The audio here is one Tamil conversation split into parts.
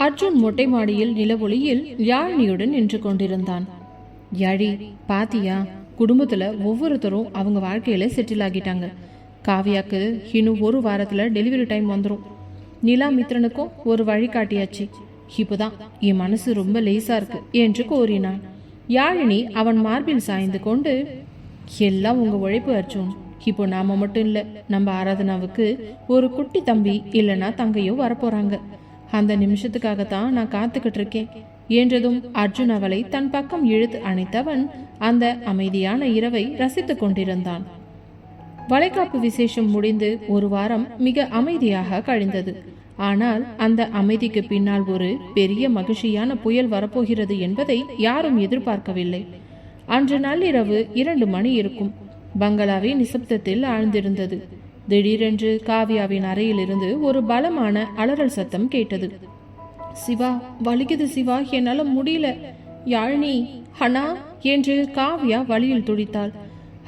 அர்ஜுன் மொட்டை மாடியில் நிலவொளியில் யாழினியுடன் நின்று கொண்டிருந்தான். யாழி, பாத்தியா, குடும்பத்துல ஒவ்வொருத்தரும் அவங்க வாழ்க்கையில செட்டில் ஆகிட்டாங்க. காவியாக்கு இன்னும் ஒரு வாரத்துல டெலிவரி டைம் வந்துடும். நிலா மித்ரனுக்கும் ஒரு வழி காட்டியாச்சு. இப்போதான் என் மனசு ரொம்ப லேசா இருக்கு என்று கோரினான். யாழினி அவன் மார்பில் சாய்ந்து கொண்டு, எல்லாம் உங்க உழைப்பு அர்ஜுன். இப்போ நாம மட்டும் இல்ல, நம்ம ஆராதனாவுக்கு ஒரு குட்டி தம்பி இல்லைன்னா தங்கையோ வரப்போறாங்க. அந்த நிமிஷத்துக்காகத்தான் நான் காத்துக்கிட்டு இருக்கேன் என்றதும் அர்ஜுன் அவளை தன் பக்கம் இழுத்து அணைத்தவன் அந்த அமைதியான இரவை ரசித்துக் கொண்டிருந்தான். வளைகாப்பு விசேஷம் முடிந்து ஒரு வாரம் மிக அமைதியாக கழிந்தது. ஆனால் அந்த அமைதிக்கு பின்னால் ஒரு பெரிய மகிழ்ச்சியான புயல் வரப்போகிறது என்பதை யாரும் எதிர்பார்க்கவில்லை. அன்று நள்ளிரவு 2 மணி இருக்கும். பங்களாவே நிசப்தத்தில் ஆழ்ந்திருந்தது. திடீரென்று காவியாவின் அறையிலிருந்து ஒரு பலமான அலறல் சத்தம் கேட்டது. சிவா, வலிக்குது சிவா, என்னால முடியல. யாழினி, ஹனா என்று காவியா வலியில் துடித்தாள்.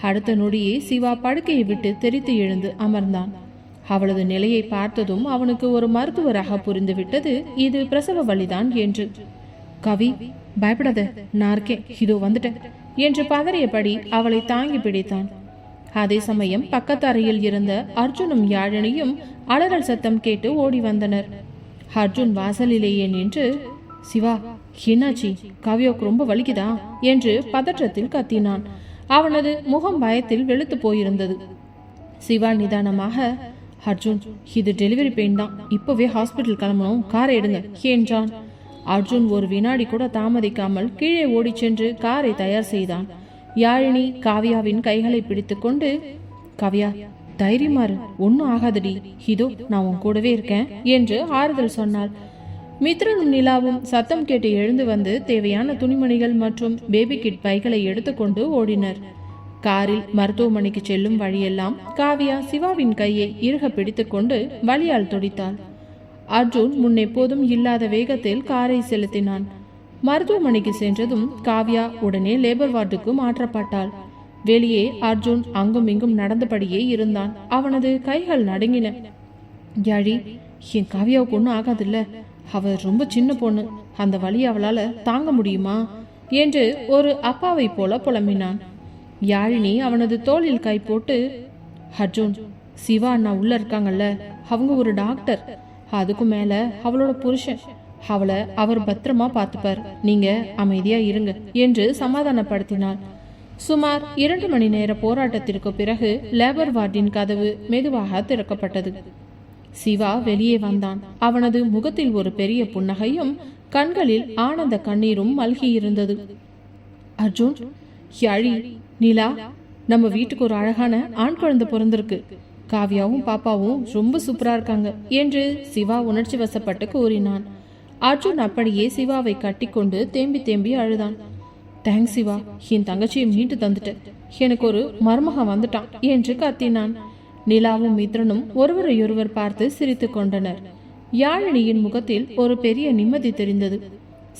அடுத்த நொடியே சிவா படுக்கையை விட்டு தெரித்து எழுந்து அமர்ந்தான். அவளது நிலையை பார்த்ததும் அவனுக்கு ஒரு மருத்துவராக புரிந்துவிட்டது இது பிரசவ வலிதான் என்று. கவி, பயப்படாத, நான் இருக்கேன், இதோ வந்துட்டேன் என்று பதறியபடி அவளை தாங்கி பிடித்தான். அதே சமயம் பக்கத்து அறையில் இருந்த அர்ஜுனும் யாழினியும் அலறல் சத்தம் கேட்டு ஓடி வந்தனர். அர்ஜுன் வாசலிலேயே நின்று, சிவா, என்னாச்சி, காவியாவுக்கு ரொம்ப வலிக்குதா என்று பதற்றத்தில் கத்தினான். அவனது முகம் பயத்தில் வெளுத்து போயிருந்தது. சிவா நிதானமாக, அர்ஜுன், இது டெலிவரி பெயின் தான், இப்பவே ஹாஸ்பிட்டல் கிளம்பணும், காரை எடுங்க என்றான். அர்ஜுன் ஒரு வினாடி கூட தாமதிக்காமல் கீழே ஓடி சென்று காரை தயார் செய்தான். யாழினி காவியாவின் கைகளை பிடித்து கொண்டு, காவியா, தைரியமாறு, ஒன்னும் ஆகாதடி, இதோ நான் உன் கூடவே இருக்கேன் என்று ஆறுதல் சொன்னாள். மித்ரனும் நிலாவும் சத்தம் கேட்டு எழுந்து வந்து தேவையான துணிமணிகள் மற்றும் பேபி கிட் பைகளை எடுத்துக்கொண்டு ஓடினர். காரில் மருத்துவமனைக்கு செல்லும் வழியெல்லாம் காவியா சிவாவின் கையை இறுக பிடித்து கொண்டு வலியால் துடித்தாள். அர்ஜுன் முன்னெப்போதும் இல்லாத வேகத்தில் காரை செலுத்தினான். மருத்துவமனைக்கு சென்றதும் காவியா உடனே லேபர் வார்டுக்கு மாற்றப்பட்டாள். வெளியே அர்ஜுன் அங்கும் இங்கும் நடந்தபடியே இருந்தான். அவனது கைகள் நடுங்கின. யாழி, என் காவியாவுக்கு ஒன்றும் ஆகாதில்ல, அவ ரொம்ப சின்ன பொண்ணு, அந்த வலி அவளால தாங்க முடியுமா என்று ஒரு அப்பாவை போல புலம்பினான். யாழினி அவனது தோளில் கை போட்டு, அர்ஜுன், சிவா அண்ணா உள்ள இருக்காங்கல்ல, அவங்க ஒரு டாக்டர், அதுக்கு மேல அவளோட புருஷன், அவளை அவர் பத்திரமா பார்த்துப்பார், நீங்க அமைதியா இருங்க என்று சமாதானப்படுத்தினாள். சுமார் 2 மணி நேர போராட்டத்திற்கு பிறகு லேபர் வார்டின் கதவு மெதுவாக திறக்கப்பட்டது. சிவா வெளியே வந்தான். அவனது முகத்தில் ஒரு பெரிய புன்னகையும் கண்களில் ஆனந்த கண்ணீரும் மல்கி இருந்தது. அர்ஜுன், யாழி, நிலா, நம்ம வீட்டுக்கு ஒரு அழகான ஆண் குழந்தை பிறந்திருக்கு, காவியாவும் பாப்பாவும் ரொம்ப சூப்பரா இருக்காங்க என்று சிவா உணர்ச்சி வசப்பட்டு கூறினான். அர்ஜுன் அப்படியே சிவாவை கட்டி கொண்டு தேம்பி தேம்பி அழுதான். தேங்க்ஸ் சிவா, என் தங்கச்சியை மீட்டு தந்துட்ட, எனக்கு ஒரு மருமகன் வந்துட்டான் என்று கத்தினான். நிலாவும் மித்ரனும் ஒருவரையொருவர் பார்த்து சிரித்து கொண்டனர். யாழினியின் முகத்தில் ஒரு பெரிய நிம்மதி தெரிந்தது.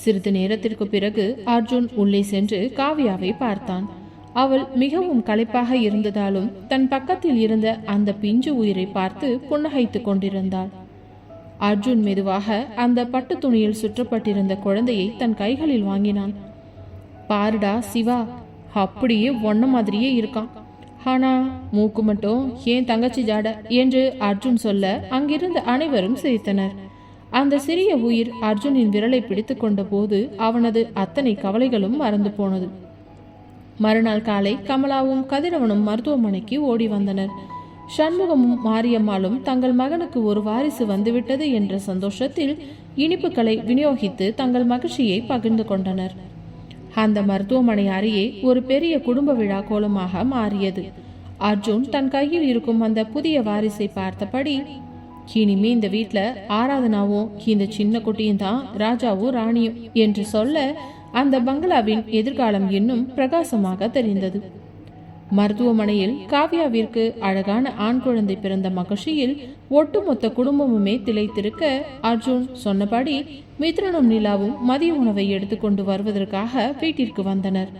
சிறிது நேரத்திற்கு பிறகு அர்ஜுன் உள்ளே சென்று காவியாவை பார்த்தான். அவள் மிகவும் களைப்பாக இருந்ததாலும் தன் பக்கத்தில் இருந்த அந்த பிஞ்சு உயிரை பார்த்து புன்னகைத்து கொண்டிருந்தாள். அர்ஜுன் மெதுவாக அந்த பட்டு துணியில் சுற்றப்பட்டிருந்த குழந்தையை தன் கைகளில் வாங்கினான். பாருடா சிவா, அப்படியே ஒன்ன மாதிரியே இருக்கான், ஆனா மூக்கு மட்டும் ஏன் தங்கச்சி ஜாட என்று அர்ஜுன் சொல்ல அங்கிருந்த அனைவரும் சிரித்தனர். அந்த சிறிய உயிர் அர்ஜுனின் விரலை பிடித்து கொண்ட போது அவனது அத்தனை கவலைகளும் மறந்து போனது. மறுநாள் காலை கமலாவும் கதிரவனும் மருத்துவமனைக்கு ஓடி வந்தனர். சண்முகமும் மாரியம்மாளும் தங்கள் மகனுக்கு ஒரு வாரிசு வந்துவிட்டது என்ற சந்தோஷத்தில் இனிப்புகளை விநியோகித்து தங்கள் மகிழ்ச்சியை பகிர்ந்து கொண்டனர். அந்த மருத்துவமனை அறையே ஒரு பெரிய குடும்ப விழா கோலமாக மாறியது. அர்ஜுன் தன் கையில் இருக்கும் அந்த புதிய வாரிசை பார்த்தபடி, இனிமே இந்த வீட்டுல ஆராதனாவும் இந்த சின்ன குட்டியும் தான் ராஜாவும் ராணியும் என்று சொல்ல அந்த பங்களாவின் எதிர்காலம் இன்னும் பிரகாசமாக தெரிந்தது. மருத்துவமனையில் காவியாவிற்கு அழகான ஆண் குழந்தை பிறந்த மகிழ்ச்சியில் ஒட்டுமொத்த குடும்பமுமே திளைத்திருக்க அர்ஜுன் சொன்னபடி மித்ரனும் நிலாவும் மதிய உணவை எடுத்துக்கொண்டு வருவதற்காக வீட்டிற்கு வந்தனர்.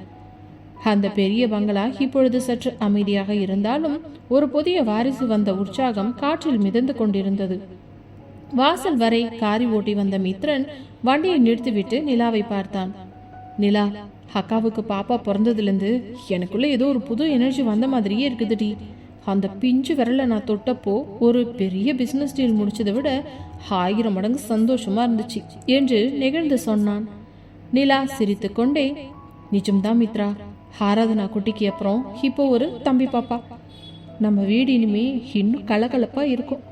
அந்த பெரிய பங்களா இப்பொழுது சற்று அமைதியாக இருந்தாலும் ஒரு புதிய வாரிசு வந்த உற்சாகம் காற்றில் மிதந்து கொண்டிருந்தது. வாசல் வரை காரி ஓட்டி வந்த மித்ரன் வண்டியை நிறுத்திவிட்டு நிலாவை பார்த்தான். நிலா, அக்காவுக்கு பாப்பா பிறந்ததுலேருந்து எனக்குள்ள ஏதோ ஒரு புது எனர்ஜி வந்த மாதிரியே இருக்குதுடி. அந்த பிஞ்சு விரலை நான் தொட்டப்போ ஒரு பெரிய பிசினஸ் டீல் முடிச்சதை விட 1000 மடங்கு சந்தோஷமா இருந்துச்சு என்று நெகிழ்ந்து சொன்னான். நிலா சிரித்து கொண்டே, நிஜம்தான் மித்ரா, ஆராதனா குட்டிக்கு அப்புறம் இப்போ ஒரு தம்பி பாப்பா. நம்ம வீடு இனிமே இன்னும் கலகலப்பா இருக்கும்.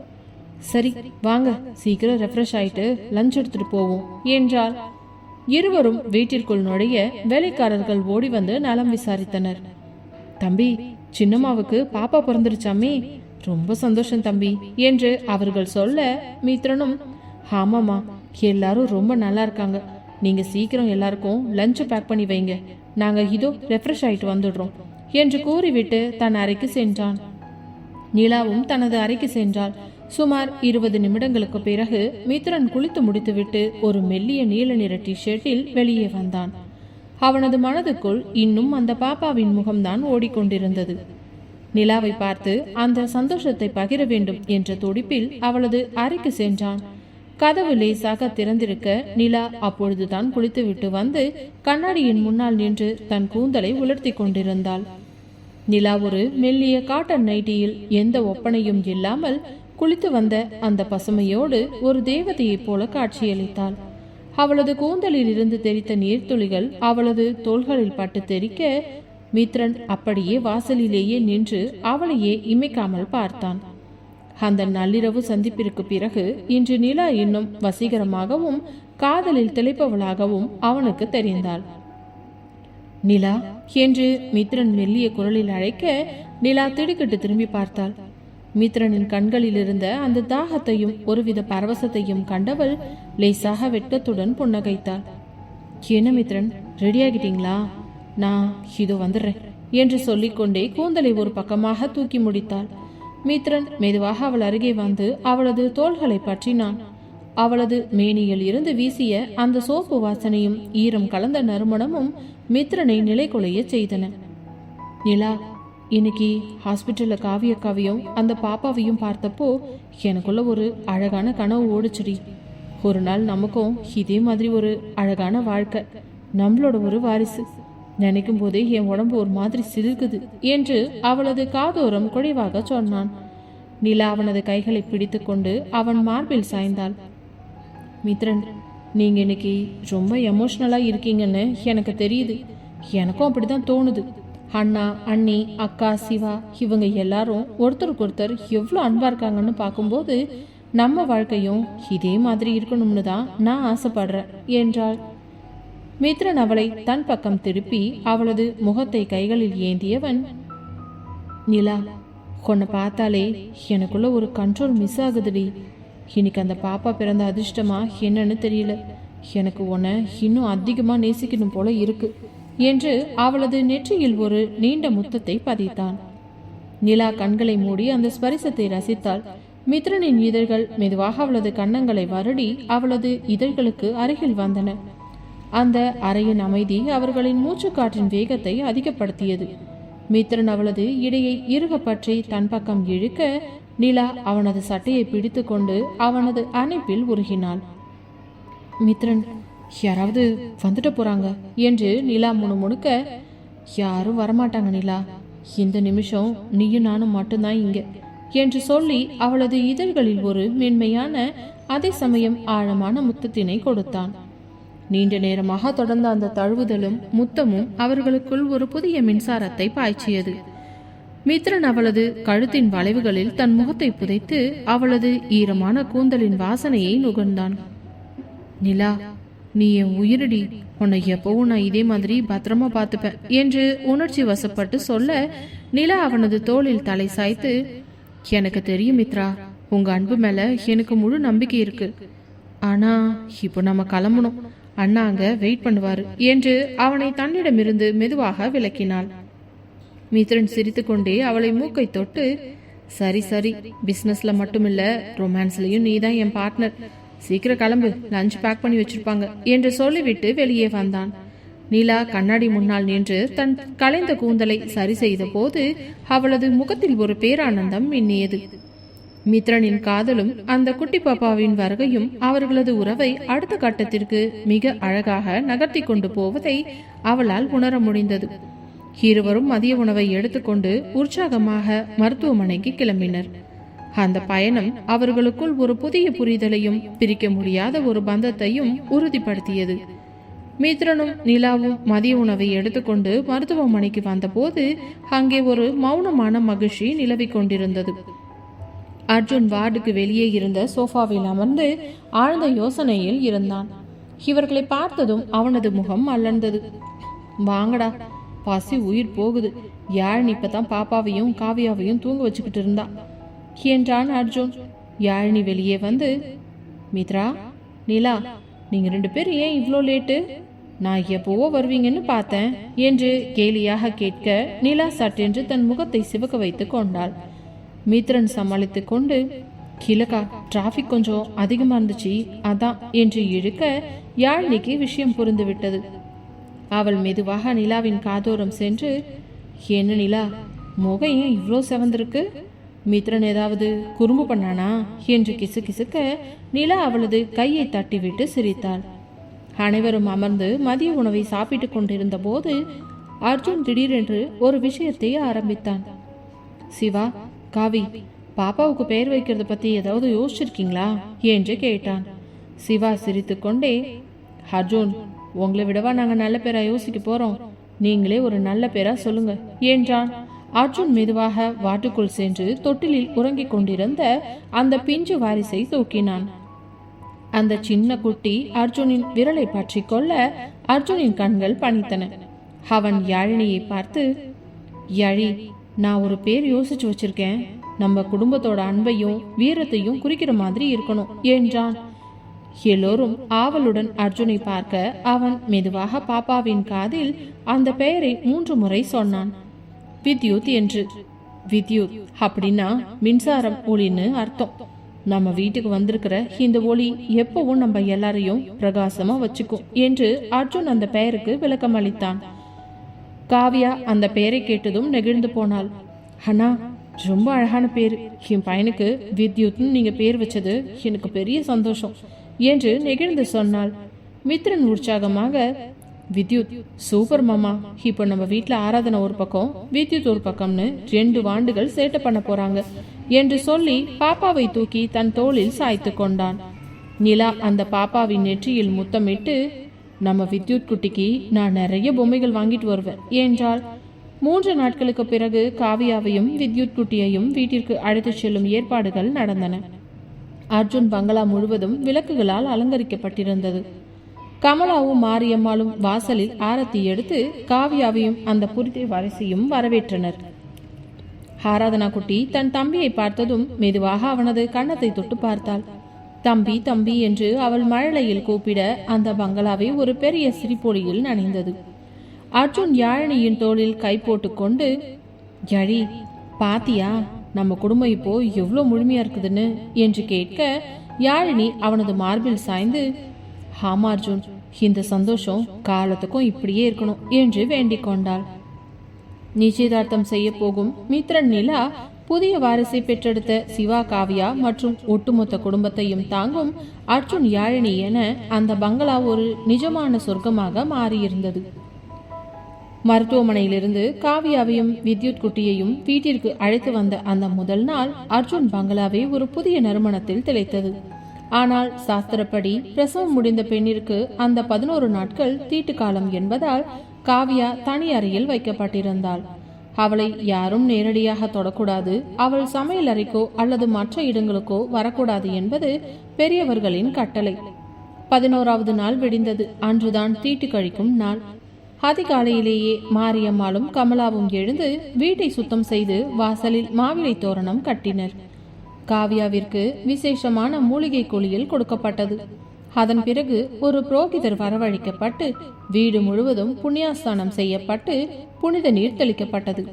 சரி வாங்க, சீக்கிரம் ரெஃப்ரெஷ் ஆயிட்டு லஞ்ச் எடுத்துட்டு போவோம் என்றார். இருவரும் வீட்டிற்குள் நுழைய வேலைக்காரர்கள் ஓடி வந்து நலம் விசாரித்தனர். தம்பி, சின்னம்மாவுக்கு பாப்பா பிறந்துருச்சாமே, ரொம்ப சந்தோஷம் தம்பி என்று அவர்கள் சொல்ல மித்ரனும், ஆமாம்மா, எல்லாரும் ரொம்ப நல்லா இருக்காங்க. நீங்க சீக்கிரம் எல்லாருக்கும் லஞ்ச் பேக் பண்ணி வைங்க, நாங்க இதோ ரெஃப்ரெஷ் ஆயிட்டு வந்துடுறோம் என்று கூறிவிட்டு தன் அறைக்கு சென்றான். நிலாவும் தனது அறைக்கு சென்றாள். சுமார் 20 நிமிடங்களுக்கு பிறகு மித்ரன் குளித்து முடித்துவிட்டு ஒரு மெல்லிய நீல நிற டிஷர்ட்டில் வெளியே வந்தான். அவனது மனதுக்குள் இன்னும் அந்த பாப்பாவின் முகம்தான் ஓடிக்கொண்டிருந்தது. நிலாவை பார்த்து அந்த சந்தோஷத்தை பகிர வேண்டும் என்ற துடிப்பில் அவளது அறைக்கு சென்றான். கதவு லேசாக திறந்திருக்க நிலா அப்பொழுதுதான் குளித்துவிட்டு வந்து கண்ணாடியின் முன்னால் நின்று தன் கூந்தலை உலர்த்தி கொண்டிருந்தாள். நிலா ஒரு மெல்லிய காட்டன் நைட்டியில் எந்த ஒப்பனையும் இல்லாமல் குளித்து வந்த அந்த பசுமையோடு ஒரு தேவதையைப் போல காட்சியளித்தாள். அவளது கூந்தலில் இருந்து தெரித்த நீர்த்துளிகள் அவளது தோள்களில் பட்டு தெரிக்க மித்ரன் அப்படியே வாசலிலேயே நின்று அவளையே இமைக்காமல் பார்த்தான். அந்த நள்ளிரவு சந்திப்பிற்கு பிறகு இன்று நிலா இன்னும் வசீகரமாகவும் காதலில் திளைப்பவளாகவும் அவனுக்கு தெரிந்தாள். நிலா என்று மித்ரன் மெல்லிய குரலில் அழைக்க நிலா திடுக்கிட்டு திரும்பி பார்த்தாள். மித்ரனின் கண்களில் இருந்த அந்த தாகத்தையும் ஒருவித பரவசத்தையும் கண்டவள் லேசாக வெட்கத்துடன் புன்னகைத்தாள். என்ன மித்ரன், ரெடி ஆகிட்டீங்களா? நான் இதோ வந்துடுறேன் என்று சொல்லிக்கொண்டே கூந்தலை ஒரு பக்கமாக தூக்கி முடித்தாள். மித்ரன் மெதுவாக அவள் அருகே வந்து அவளது தோள்களை பற்றினான். அவளது மேனியில் இருந்து வீசிய அந்த சோப்பு வாசனையும் ஈரம் கலந்த நறுமணமும் மித்ரனை நிலை கொலைய செய்தன. நிலா, இன்னைக்கு ஹாஸ்பிட்டல்ல காவியக்காவையும் அந்த பாப்பாவையும் பார்த்தப்போ எனக்குள்ள ஒரு அழகான கனவு ஓடிச்சுடி. ஒரு நாள் நமக்கும் இதே மாதிரி ஒரு அழகான வாழ்க்கை, நம்மளோட ஒரு வாரிசு. நினைக்கும் போதே என் உடம்பு ஒரு மாதிரி சிலிர்க்குது என்று அவளது காதோரம் குறைவாக சொன்னான். நிலா அவனது கைகளை பிடித்து கொண்டு அவன் மார்பில் சாய்ந்தாள். மித்ரன், நீங்க இன்னைக்கு ரொம்ப எமோஷ்னலா இருக்கீங்கன்னு எனக்கு தெரியுது. எனக்கும் அப்படிதான் தோணுது. அண்ணா, அண்ணி, அக்கா, சிவா இவங்க எல்லாரும் ஒருத்தருக்கு ஒருத்தர் எவ்வளோ அன்பா இருக்காங்கன்னு பார்க்கும்போது நம்ம வாழ்க்கையும் இதே மாதிரி இருக்கணும்னு தான் நான் ஆசைப்படுறேன் என்றாள். மித்ரன் அவளை தன் பக்கம் திருப்பி அவளது முகத்தை கைகளில் ஏந்தியவன், நிலா, உன்னை பார்த்தாலே எனக்குள்ள ஒரு கண்ட்ரோல் மிஸ் ஆகுதுடி. இன்னைக்கு அந்த பாப்பா பிறந்த அதிர்ஷ்டமா என்னன்னு தெரியல. எனக்கு உன்னை இன்னும் அதிகமா நேசிக்கணும் போல இருக்கு என்று அவளது நெற்றியில் ஒரு நீண்ட முத்தத்தை பதித்தான். நிலா கண்களை மூடி அந்த ஸ்பரிசத்தை ரசித்தாள். மித்ரனின் இதழ்கள் மெதுவாக அவளது கன்னங்களை வருடி அவளது இதழ்களுக்கு அருகில் வந்தன. அந்த அறையின் அமைதி அவர்களின் மூச்சுக்காற்றின் வேகத்தை அதிகப்படுத்தியது. மித்ரன் அவளது இடையை இறுக பற்றி தன் பக்கம் இழுக்க நிலா அவனது சட்டையை பிடித்து கொண்டு அவனது அணைப்பில் உருகினாள். மித்ரன், யாராவது வந்துட்டு போறாங்க என்று நிலா முணுமுணுக்க, யாரும் வரமாட்டாங்க நிலா, இந்த நிமிஷம் நீயும் நானும் மட்டும்தான் இங்க என்று சொல்லி அவளது இதழ்களில் ஒரு மென்மையான அதே சமயம் ஆழமான முத்தத்தினை கொடுத்தான். நீண்ட நேரமாக தொடர்ந்த அந்த தழுவுதலும் முத்தமும் அவர்களுக்குள் ஒரு புதிய மின்சாரத்தை பாய்ச்சியது. மித்ரன் அவளது கழுத்தின் வளைவுகளில் தன் முகத்தை புதைத்து அவளது ஈரமான கூந்தலின் வாசனையை நுகர்ந்தான். நிலா, நீ என் உயிரடி, உன்னை எப்பவும் நான் இதே மாதிரி பத்திரமா பார்த்துப்பேன் என்று உணர்ச்சி வசப்பட்டு சொல்ல நிலா அவனது தோளில் தலை சாய்த்து, எனக்கு தெரியும் மித்ரா, உங்க அன்பு மேல எனக்கு முழு நம்பிக்கை இருக்கு. ஆனா இப்போ நம்ம கிளம்பணும், அண்ணா அங்க வெயிட் பண்ணுவாரு என்று அவனை தன்னிடமிருந்து மெதுவாக விலக்கினாள். மித்ரன் சிரித்து கொண்டே அவளை மூக்கை தொட்டு, சரி சரி, பிசினஸ்ல மட்டுமில்ல ரொமான்ஸ்லயும் நீதான் என் பார்ட்னர், சீக்கிரம் கிளம்பு, லஞ்ச் பேக் பண்ணி வச்சிருப்பாங்க என்று சொல்லிவிட்டு வெளியே வந்தான். நிலா கண்ணாடி முன்னால் நின்று தன் கலைந்த கூந்தலை சரி செய்த போது அவளது முகத்தில் ஒரு பேரானந்தம் மின்னியது. மித்ரனின் காதலும் அந்த குட்டி பாப்பாவின் வருகையும் அவர்களது உறவை அடுத்த கட்டத்திற்கு மிக அழகாக நகர்த்தி கொண்டு போவதை அவளால் உணர முடிந்தது. இருவரும் மதிய உணவை எடுத்துக்கொண்டு உற்சாகமாக மருத்துவமனைக்கு கிளம்பினர். அந்த பயணம் அவர்களுக்குள் ஒரு புதிய புரிதலையும் பிரிக்க முடியாத ஒரு பந்தத்தையும் உறுதிப்படுத்தியது. மித்ரனும் நிலாவும் மதிய உணவை எடுத்துக்கொண்டு மருத்துவமனைக்கு வந்தபோது அங்கே ஒரு மௌனமான மகிழ்ச்சி நிலவிக் கொண்டிருந்தது. அர்ஜுன் வார்டுக்கு வெளியே இருந்த சோஃபாவில் அமர்ந்து ஆழ்ந்த யோசனையில் இருந்தான். இவர்களை பார்த்ததும் அவனது முகம் மலர்ந்தது. வாங்கடா, பசி உயிர் போகுது. யாழினி இப்பதான் பாப்பாவையும் காவியாவையும் தூங்க வச்சுக்கிட்டு இருந்தா என்றான் அர்ஜுன். யாழினி வெளியே வந்து, மித்ரா, நிலா, நீங்க 2 பேரும் ஏன் இவ்வளோ லேட்டு? நான் எப்போவோ வருவீங்கன்னு பார்த்தேன் என்று கேலியாக கேட்க நிலா சட்டென்று தன் முகத்தை சிவக்க வைத்து கொண்டாள். மித்ரன் சமாளித்து கொண்டு, கிழக்கா, டிராஃபிக் கொஞ்சம் அதிகமா இருந்துச்சு அதான் என்று இழுக்க யாழினிக்கு விஷயம் புரிந்து விட்டது. அவள் மெதுவாக நிலாவின் காதோரம் சென்று, என்ன நிலா, முகம் ஏன் இவ்வளோ செவந்திருக்கு? மித்ரன் ஏதாவது குறும்பு பண்ணானா என்று கிசுகிசுக்க நிலா அவளது கையை தட்டிவிட்டு சிரித்தாள். அனைவரும் அமர்ந்து மதிய உணவை சாப்பிட்டு கொண்டிருந்த போது அர்ஜுன் திடீரென்று ஒரு விஷயத்தை ஆரம்பித்தான். சிவா, காவி, பாப்பாவுக்கு பெயர் வைக்கிறத பத்தி ஏதாவது யோசிச்சிருக்கீங்களா என்று கேட்டான். சிவா சிரித்து கொண்டே, அர்ஜுன், உங்களை விடவா நாங்க நல்ல பேரா யோசிக்க போறோம், நீங்களே ஒரு நல்ல பேரா சொல்லுங்க என்றான். அர்ஜுன் மெதுவாக வாட்டுக்குள் சென்று தொட்டிலில் உறங்கிக் கொண்டிருந்த அந்த பிஞ்சு வாரிசை தூக்கினான். அந்த சின்ன குட்டி அர்ஜுனின் விரலை பற்றி கொள்ள அர்ஜுனின் கண்கள் பனித்தன. அவன் யாழினியை பார்த்து, யாழி, நான் ஒரு பேர் யோசிச்சு வச்சிருக்கேன். நம்ம குடும்பத்தோட அன்பையும் வீரத்தையும் குறிக்கிற மாதிரி இருக்கணும் என்றான். எல்லோரும் ஆவலுடன் அர்ஜுனை பார்க்க அவன் மெதுவாக பாப்பாவின் காதில் அந்த பெயரை 3 முறை சொன்னான். வித்யுத் என்று. வித்யுத் அப்படின்னா மின்சாரம் ஒளின்னு அர்த்தம். நம்ம வீட்டுக்கு வந்திருக்கிற இந்த ஒளி எப்பவும் நம்ம எல்லாரையும் பிரகாசமா வச்சுக்கும் என்று அர்ஜுன் அந்த பெயருக்கு விளக்கம் அளித்தான். காவியா அந்த பெயரை கேட்டதும் நெகிழ்ந்து போனாள். அண்ணா, ரொம்ப அழகான பேர். என் பையனுக்கு வித்யுத்னு நீங்க பேர் வச்சது எனக்கு பெரிய சந்தோஷம் என்று நெகிழ்ந்து சொன்னாள். மித்ரன் உற்சாகமாக, வித்யுத் சூப்பர் மாமா, இப்போ நம்ம வீட்டில் ஆராதனை ஒரு பக்கம், வித்யுத் ஒரு பக்கம்னு 2 வாண்டுகள் சேட்டை பண்ண போறாங்க என்று சொல்லி பாப்பாவை தூக்கி தன் தோளில் சாய்த்து கொண்டான். நிலா அந்த பாப்பாவின் நெற்றியில் முத்தமிட்டு, நம்ம வித்யுத் குட்டிக்கு நான் நிறைய பொம்மைகள் வாங்கிட்டு வருவேன் என்றாள். 3 நாட்களுக்கு பிறகு காவியாவையும் வித்யுத் குட்டியையும் வீட்டிற்கு அழைத்து செல்லும் ஏற்பாடுகள் நடந்தன. அர்ஜுன் பங்களா முழுவதும் விளக்குகளால் அலங்கரிக்கப்பட்டிருந்தது. கமலாவும் மாரியம்மாளும் வாசலில் ஆரத்தி எடுத்து காவியாவையும் அந்த புரிதை வாரிசையும் வரவேற்றனர். ஆராதனா குட்டி தன் தம்பியை பார்த்ததும் மெதுவாக அவனது கன்னத்தை தொட்டு பார்த்தாள். தம்பி தம்பி என்று அவள் மழலையில் கூப்பிட அந்த பங்களாவை ஒரு பெரிய சிரிப்பொலியில் நனைந்தது. அர்ஜுன் யாழினியின் தோளில் கை போட்டுக்கொண்டு, யாழி, பாத்தியா நம்ம குடும்பம் இப்போ எவ்வளோ முழுமையா இருக்குதுன்னு என்று கேட்க யாழினி அவனது மார்பில் சாய்ந்து, ஆமா அர்ஜுன், இந்த சந்தோஷம் காலத்துக்கும் இப்படியே இருக்கணும் என்று வேண்டிக் கொண்டாள். நிச்சயதார்த்தம் செய்ய போகும் மித்ரன் நிலா புதிய வாரிசை பெற்றெடுத்த சிவா, காவியா மற்றும் ஒட்டுமொத்த குடும்பத்தையும் தாங்கும் அர்ஜுன், யாழினி என அந்த பங்களா ஒரு நிஜமான சொர்க்கமாக மாறியிருந்தது. மருத்துவமனையிலிருந்து காவியாவையும் வித்யுத் குட்டியையும் வீட்டிற்கு அழைத்து வந்த அந்த முதல் நாள் அர்ஜுன் பங்களாவை ஒரு புதிய நறுமணத்தில் திளைத்தது. ஆனால் சாஸ்திரப்படி பிரசவம் முடிந்த பெண்ணிற்கு அந்த 11 நாட்கள் தீட்டு காலம் என்பதால் காவியா தனி அறையில் வைக்கப்பட்டிருந்தாள். அவளை யாரும் நேரடியாக தொடக்கூடாது, அவள் சமையல் அறைக்கோ அல்லது மற்ற இடங்களுக்கோ வரக்கூடாது என்பது பெரியவர்களின் கட்டளை. 11வது நாள் விடிந்தது. அன்றுதான் தீட்டு கழிக்கும் நாள். அதிகாலையிலேயே மாரியம்மாளும் கமலாவும் எழுந்து வீட்டை சுத்தம் செய்து வாசலில் மாவிலை தோரணம் கட்டினர். காவியாவிற்கு விசேஷமான மூலிகை குளியல் கொடுக்கப்பட்டது. அதன் பிறகு ஒரு புரோகிதர் வரவழைக்கப்பட்டு வீடு முழுவதும் புண்ணியாஸ்தானம் செய்யப்பட்டு புனித நீர் தெளிக்கப்பட்டது.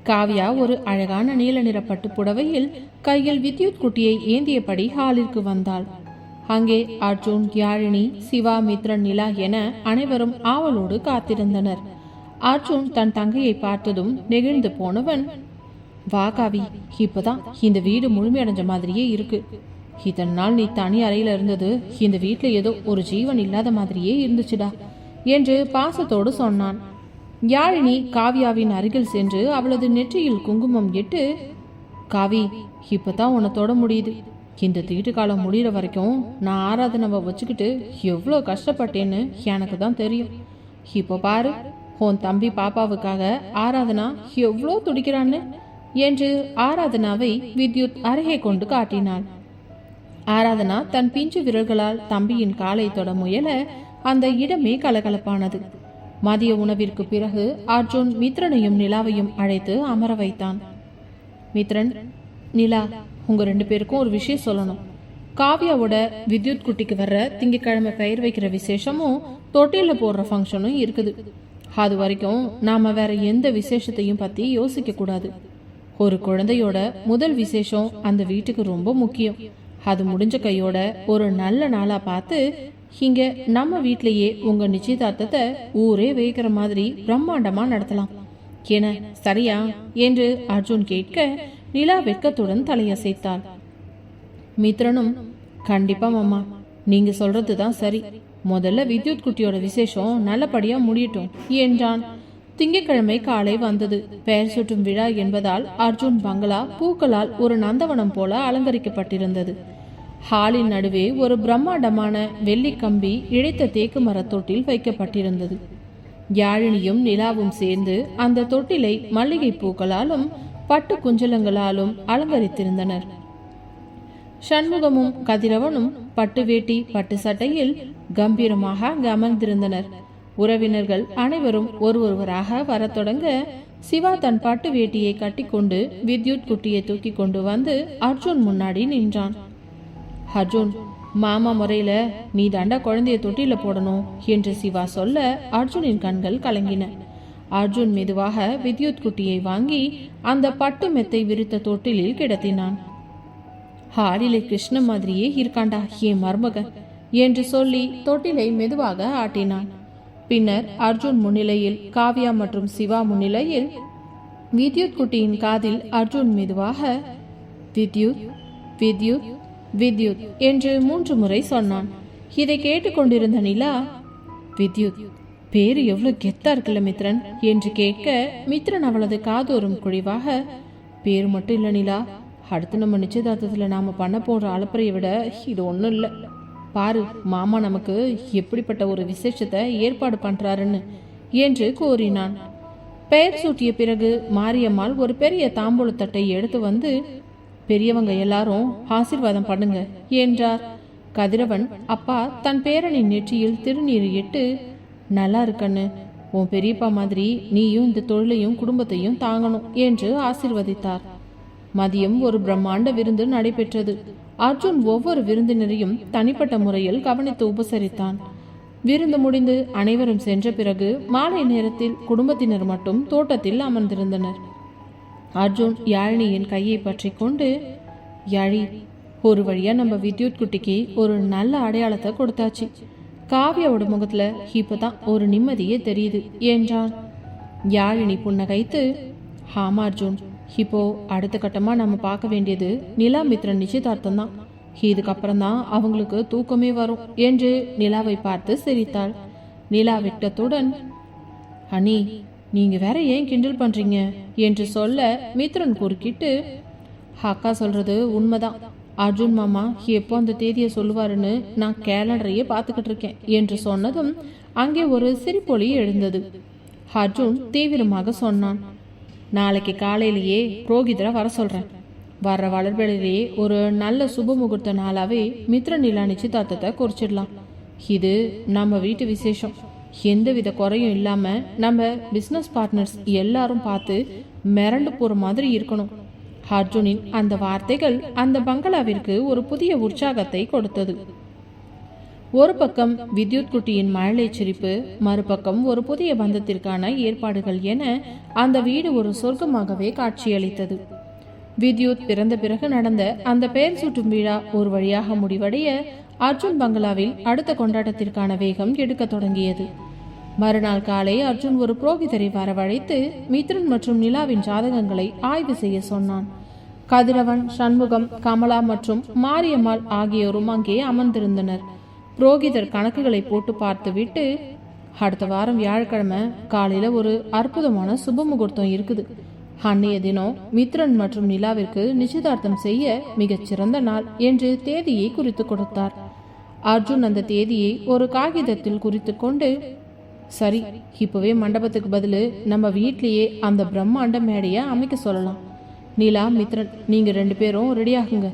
காவியா ஒரு அழகான நீல நிற பட்டு புடவையில் கையில் வித்யுத் குட்டியை ஏந்தியபடி ஹாலிற்கு வந்தாள். அங்கே அர்ஜுன், யாழினி, சிவா, மித்ரன், நிலா என அனைவரும் ஆவலோடு காத்திருந்தனர். அர்ஜுன் தன் தங்கையை பார்த்ததும் நெகிழ்ந்து போனவன், வா காவி, இப்பதான் இந்த வீடு முழுமையடைஞ்ச மாதிரியே இருக்கு. இத்தனை நாள் நீ தனி அறையில இருந்தது இந்த வீட்டுல ஏதோ ஒரு ஜீவன் இல்லாத மாதிரியே இருந்துச்சுடா என்று பாசத்தோடு சொன்னான். யாழினி காவியாவின் அருகில் சென்று அவளது நெற்றியில் குங்குமம் இட்டு, காவி, இப்பதான் உன்னை தொட முடியுது. இந்த தீட்டு காலம் முடிகிற வரைக்கும் நான் ஆராதனாவை வச்சுக்கிட்டு எவ்வளோ கஷ்டப்பட்டேன்னு எனக்கு தான் தெரியும். இப்போ பாரு, உன் தம்பி பாப்பாவுக்காக ஆராதனா எவ்வளோ துடிக்கிறான்னு என்று ஆராதனாவை வித்யுத் அருகே கொண்டு காட்டினாள். ஆராதனா தன் பிஞ்சு விரல்களால் தம்பியின் காலை தொட முயல அந்த இடமே கலகலப்பானது. மதிய உணவிற்கு பிறகு அர்ஜுன் மித்ரனையும் நிலாவையும் அழைத்து அமர வைத்தான். மித்ரன், நிலா, உங்க 2 பேருக்கும் ஒரு விஷயம் சொல்லணும். காவியாவோட வித்யுத் குட்டிக்கு வர்ற திங்கக்கிழமை பெயர் வைக்கிற விசேஷமும் தொட்டில போடுற ஃபங்க்ஷனும் இருக்குது. அது வரைக்கும் நாம வேற எந்த விசேஷத்தையும் பத்தி யோசிக்க கூடாது. ஒரு குழந்தையோட முதல் விசேஷம் அந்த வீட்டுக்கு ரொம்ப முக்கியம். அது முடிஞ்ச கையோட ஒரு நல்ல நாளா பார்த்து இங்க நம்ம வீட்லயே உங்க நிச்சயதார்த்தத்தை ஊரே வைக்கிற மாதிரி பிரம்மாண்டமா நடத்தலாம். என சரியா என்று அர்ஜுன் கேட்க நிலா வெட்கத்துடன் தலையசைத்தாள். மித்ரனும், கண்டிப்பா மாமா, நீங்க சொல்றதுதான் சரி. முதல்ல வித்யுத் குட்டியோட விசேஷம் நல்லபடியா முடியட்டும் என்றான். திங்கட்கிழமை காலை வந்தது. பெயர் சூட்டும் விழா என்பதால் அர்ஜுன் பங்களா பூக்களால் ஒரு நந்தவனம் போல அலங்கரிக்கப்பட்டிருந்தது. ஹாலின் நடுவே ஒரு பிரம்மாண்டமான வெள்ளி கம்பி இழைத்த தேக்கு மரத்தொட்டில் வைக்கப்பட்டிருந்தது. யாழினியும் நிலாவும் சேர்ந்து அந்த தொட்டிலை மல்லிகை பூக்களாலும் பட்டு குஞ்சலங்களாலும் அலங்கரித்திருந்தனர். சண்முகமும் கதிரவனும் பட்டு வேட்டி பட்டு சட்டையில் கம்பீரமாக அங்கு அமர்ந்திருந்தனர். உறவினர்கள் அனைவரும் ஒருவராக வரத் தொடங்க சிவா தன் பட்டு வேட்டியை கட்டிக்கொண்டு வித்யுத் குட்டியை தூக்கி கொண்டு வந்து அர்ஜுன் முன்னாடி நின்றான். அர்ஜுன், மாமா முறையில நீ தாண்டா குழந்தைய தொட்டில போடணும் என்று சிவா சொல்ல அர்ஜுனின் கண்கள் கலங்கின. அர்ஜுன் மெதுவாக வித்யுத் குட்டியை வாங்கி அந்த பட்டு மெத்தை விரித்த தொட்டிலில் கிடத்தினான். ஹாலிலே கிருஷ்ண மாதிரியே இருக்காண்டா என் மருமகன் என்று சொல்லி தொட்டிலை மெதுவாக ஆட்டினான். பின்னர் அர்ஜுன் முன்னிலையில் காவ்யா மற்றும் சிவா முன்னிலையில் வித்யுத் குட்டியின் காதில் அர்ஜுன் மெதுவாக வித்யுத் வித்யுத் வித்யுத் என்று 3 முறை சொன்னான். இதை கேட்டுக்கொண்டிருந்த நிலா, வித்யுத் பேரு எவ்வளவு கெத்தா இருக்குல்ல மித்ரன் என்று கேட்க மித்ரன் அவளது காதோறும் குழிவாக, பேரு மட்டும் இல்ல நிலா, அடுத்து நம்ம நிச்சயதார்த்தத்துல நாம பண்ண போற அலப்பறையை விட இது ஒன்றும் இல்லை. பாரு, மாமா நமக்கு எப்படிப்பட்ட ஒரு விசேஷத்தை ஏற்பாடு பண்றாருன்னு என்று கூறினான். பெயர் சூட்டிய பிறகு மாரியம்மாள் ஒரு பெரிய தாம்பூலத்தட்டை எடுத்து வந்து, பெரியவங்க எல்லாரும் ஆசீர்வாதம் பண்ணுங்க என்றார். கதிரவன் அப்பா தன் பேரனின் நெற்றியில் திருநீர் இட்டு, நல்லா இருக்கண்ணு, உன் பெரியப்பா மாதிரி நீயும் இந்த தொழிலையும் குடும்பத்தையும் தாங்கணும் என்று ஆசீர்வதித்தார். மதியம் ஒரு பிரம்மாண்ட விருந்து நடைபெற்றது. அர்ஜுன் ஒவ்வொரு விருந்தினரையும் தனிப்பட்ட முறையில் கவனித்து உபசரித்தான். விருந்து முடிந்து அனைவரும் சென்ற பிறகு மாலை நேரத்தில் குடும்பத்தினர் மட்டும் தோட்டத்தில் அமர்ந்திருந்தனர். அர்ஜுன் யாழினியின் கையை பற்றி கொண்டு, யாழி, ஒரு வழியா நம்ம வித்யுத் குட்டிக்கு ஒரு நல்ல அடையாளத்தை கொடுத்தாச்சு. காவியாவோட முகத்துல இப்பதான் ஒரு நிம்மதியே தெரியுது என்றான். யாழினி புன்னகைத்து, ஆமா அர்ஜுன், இப்போ அடுத்த கட்டமா நம்ம பார்க்க வேண்டியது நிலா மித்ரன் நிச்சயதார்த்தம் தான். இதுக்கப்புறம் தான் அவங்களுக்கு தூக்கமே வரும் என்று நிலாவை பார்த்து சிரித்தாள். நிலா வெட்டத்துடன், அனி, நீங்க வேற ஏன் கிண்டல் பண்றீங்க என்று சொல்ல மித்ரன் குறுக்கிட்டு, அக்கா சொல்றது உண்மைதான். அர்ஜுன் மாமா எப்போ அந்த தேதியை சொல்லுவாருன்னு நான் கேலண்டரையே பார்த்துக்கிட்டு இருக்கேன் என்று சொன்னதும் அங்கே ஒரு சிரிப்பொலி எழுந்தது. அர்ஜுன் தீவிரமாக சொன்னான், நாளைக்கு காலையிலேயே புரோகிதரை வர சொல்றேன். வர்ற வளர்பிலையிலேயே ஒரு நல்ல சுப முகூர்த்த நாளாவே மித்ர நிலா நிச்சயதார்த்தத்தை குறிச்சிடலாம். இது நம்ம வீட்டு விசேஷம். எந்தவித குறையும் இல்லாம நம்ம பிசினஸ் பார்ட்னர்ஸ் எல்லாரும் பார்த்து மிரண்டு போற மாதிரி இருக்கணும். அர்ஜுனின் அந்த வார்த்தைகள் அந்த பங்களாவிற்கு ஒரு புதிய உற்சாகத்தை கொடுத்தது. ஒரு பக்கம் வித்யுத் குட்டியின் மழலை சிரிப்பு, மறுபக்கம் ஒரு புதிய பந்தத்திற்கான ஏற்பாடுகள் என அந்த வீடு ஒரு சொர்க்கமாகவே காட்சியளித்தது. வித்யுத் பிறந்த பிறகு நடந்த அந்த பெயர் சூட்டும் விழா ஒரு வழியாக முடிவடைய அர்ஜுன் பங்களாவில் அடுத்த கொண்டாட்டத்திற்கான வேகம் எடுக்க தொடங்கியது. மறுநாள் காலை அர்ஜுன் ஒரு புரோகிதரை வரவழைத்து மித்ரன் மற்றும் நிலாவின் ஜாதகங்களை ஆய்வு செய்ய சொன்னான். கதிரவன், சண்முகம், கமலா மற்றும் மாரியம்மாள் ஆகியோரும் அங்கே அமர்ந்திருந்தனர். புரோகிதர் கணக்குகளை போட்டு பார்த்துவிட்டு, அடுத்த வாரம் வியாழக்கிழமை காலையில ஒரு அற்புதமான சுப முகூர்த்தம் இருக்குது. அன்னைய தினம் மித்ரன் மற்றும் நிலாவிற்கு நிச்சயதார்த்தம் செய்ய மிகச்சிறந்த நாள் என்று தேதியை குறித்து கொடுத்தார். அர்ஜுன் அந்த தேதியை ஒரு காகிதத்தில் குறித்து கொண்டு, சரி, இப்பவே மண்டபத்துக்கு பதிலு நம்ம வீட்லேயே அந்த பிரம்மாண்ட மேடையை அமைக்க சொல்லலாம். நிலா, மித்ரன், நீங்க 2 பேரும் ரெடியாகுங்க.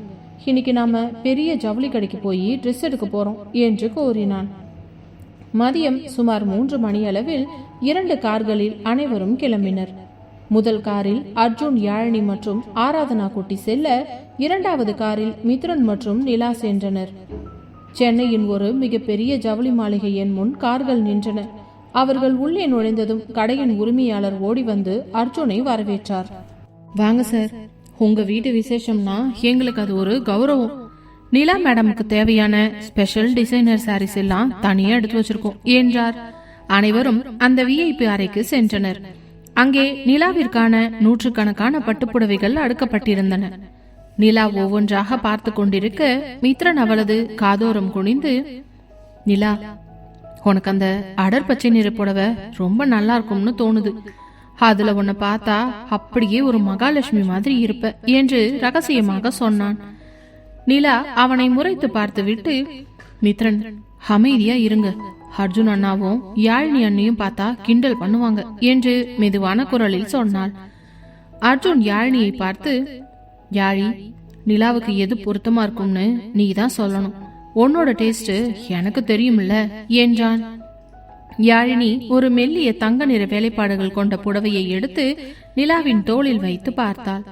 இன்னைக்கு நாம பெரிய ஜவுளி கடைக்கு போய் ட்ரெஸ் எடுக்க போறோம் என்று கூறினான். மதியம் சுமார் 3 மணி அளவில் 2 கார்களில் அனைவரும் கிளம்பினர். முதல் காரில் அர்ஜுன், யாழினி மற்றும் ஆராதனா குட்டி செல்ல, 2வது காரில் மித்ரன் மற்றும் நிலா சென்றனர். சென்னையின் ஒரு மிகப்பெரிய ஜவுளி மாளிகையின் முன் கார்கள் நின்றன. அவர்கள் உள்ளே நுழைந்ததும் கடையின் உரிமையாளர் ஓடி வந்து அர்ஜுனை வரவேற்றார். வாங்க சார், உங்க வீட்டு விசேஷம்னா எங்களுக்கு அது ஒரு கௌரவம். நிலா மேடமுக்கு தேவையான ஸ்பெஷல் டிசைனர் சாரீஸ் எல்லாம் தனியா எடுத்து வச்சிருக்கோம் என்றார். அனைவரும் அந்த விஐபி அறைக்கு சென்றனர். அங்கே நிலாவிற்கான 100கணக்கான பட்டுப்புடவைகள் அடுக்கப்பட்டிருந்தன. நிலா ஒவ்வொன்றாக பார்த்து கொண்டிருக்க மித்ரன் அவளது காதோரம் குனிந்து, நிலா, உனக்கு அந்த அடர் பச்சை நிற புடவை ரொம்ப நல்லா இருக்கும்னு தோணுது. அதுல உன்னை பார்த்தா அப்படியே ஒரு மகாலட்சுமி மாதிரி இருப்ப என்று ரகசியமாக சொன்னான். நிலா அவனை முறைத்து பார்த்துவிட்டு, மித்ரன், அமைதியா இருங்க, அர்ஜுன் அண்ணாவும் யாழினி அண்ணியும் பார்த்தா கிண்டல் பண்ணுவாங்க என்று மெதுவான குரலில் சொன்னாள். அர்ஜுன் யாழினியை பார்த்து, யாழி, நிலாவுக்கு எது பொருத்தமா இருக்கும்னு நீ தான் சொல்லணும். உன்னோட டேஸ்ட் எனக்கு தெரியும்ல என்றான். யாழினி ஒரு மெல்லிய தங்க நிற வேலைப்பாடுகள் கொண்ட புடவையை எடுத்து நிலாவின் தோளில் வைத்து பார்த்தாள்.